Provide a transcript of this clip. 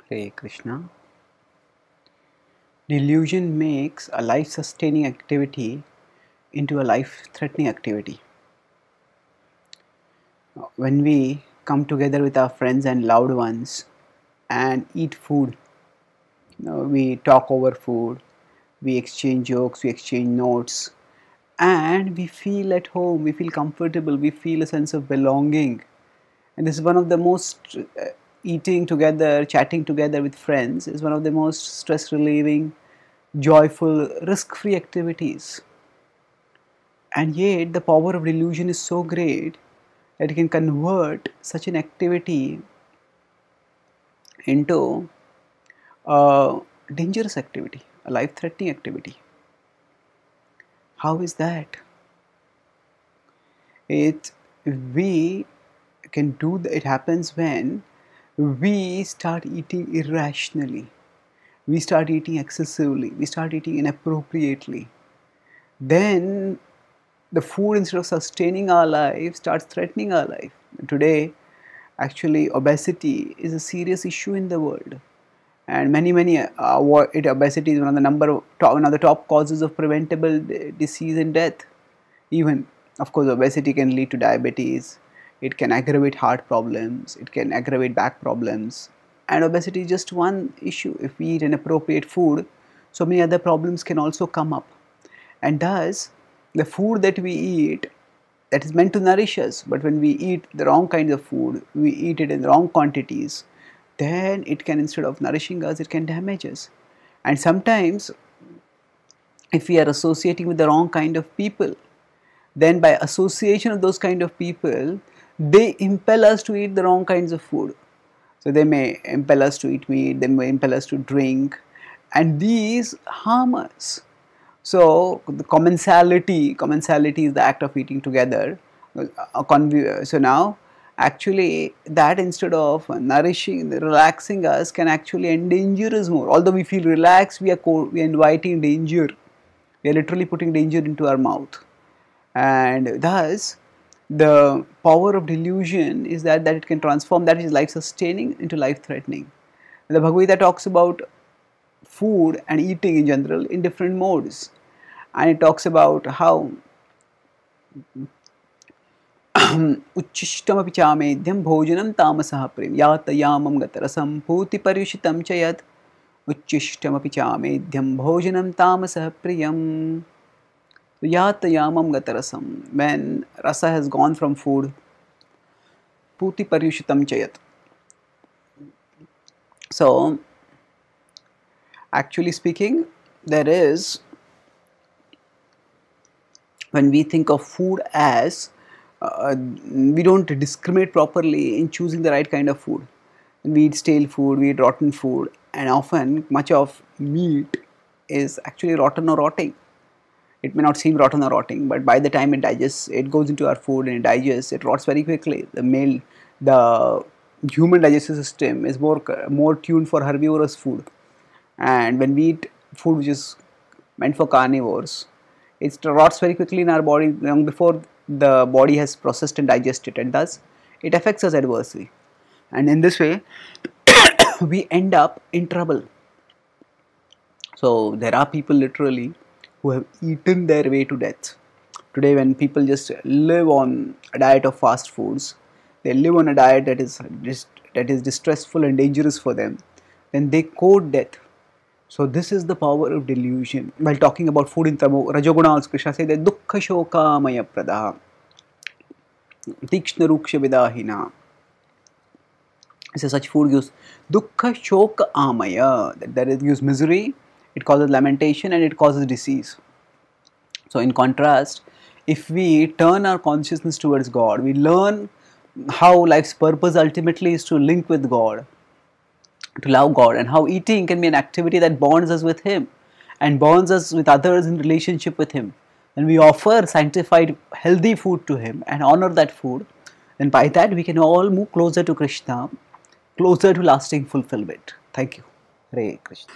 Hare Krishna. Delusion makes a life-sustaining activity into a life-threatening activity. When we come together with our friends and loved ones and eat food, we talk over food, we exchange jokes, we exchange notes, and we feel at home, we feel comfortable, we feel a sense of belonging. And this is one of the most eating together, chatting together with friends is one of the most stress relieving, joyful, risk free activities. And yet, the power of delusion is so great that it can convert such an activity into a dangerous activity, a life threatening activity. How is that? We can do it happens when we start eating irrationally, we start eating excessively, we start eating inappropriately. Then the food, instead of sustaining our life, starts threatening our life. Today, actually, obesity is a serious issue in the world, and obesity is one of the top causes of preventable disease and death. Even, of course, obesity can lead to diabetes. It can aggravate heart problems. It can aggravate back problems. And obesity is just one issue. If we eat inappropriate food, so many other problems can also come up. And thus, the food that we eat, that is meant to nourish us, but when we eat the wrong kinds of food, we eat it in the wrong quantities, then it can, instead of nourishing us, it can damage us. And sometimes, if we are associating with the wrong kind of people, then by association of those kind of people, they impel us to eat the wrong kinds of food. So they may impel us to eat meat, they may impel us to drink, and these harm us. So the commensality is the act of eating together. So now, actually, that instead of nourishing, relaxing us, can actually endanger us more. Although we feel relaxed, we are inviting danger. We are literally putting danger into our mouth. And thus, the power of delusion is that it can transform that which is life sustaining into life threatening. The Bhagavad-gita talks about food and eating in general in different modes, and it talks about how उच्छिष्टमपि चामेध्यं भोजनं तामसः प्रियं यातयामं गतरसं पूतिपर्युषितं च यत् उच्छिष्टमपि चामेध्यं भोजनं तामसः प्रियं yatayamam gatarasam, when rasa has gone from food, puti paryushitam chayat. So, actually speaking, there is, when we think of food as, we don't discriminate properly in choosing the right kind of food. We eat stale food, we eat rotten food, and often much of meat is actually rotten or rotting. It may not seem rotten or rotting, but by the time it digests, it goes into our food and it digests, it rots very quickly. The human digestive system is more tuned for herbivorous food, and when we eat food which is meant for carnivores, it rots very quickly in our body long before the body has processed and digested, and thus it affects us adversely. And in this way, we end up in trouble. So there are people literally who have eaten their way to death. Today, when people just live on a diet of fast foods, they live on a diet that is distressful and dangerous for them, then they court death. So this is the power of delusion. While talking about food in Rajoguna, Krishna says that dukkha shoka maya pradaha tikshna ruksha vidahina. So such food gives dukkha shoka amaya, that it gives misery, it causes lamentation, and it causes disease. So in contrast, if we turn our consciousness towards God, we learn how life's purpose ultimately is to link with God, to love God, and how eating can be an activity that bonds us with Him and bonds us with others in relationship with Him. When we offer sanctified, healthy food to Him and honor that food, then by that we can all move closer to Krishna, closer to lasting fulfillment. Thank you. Hare Krishna.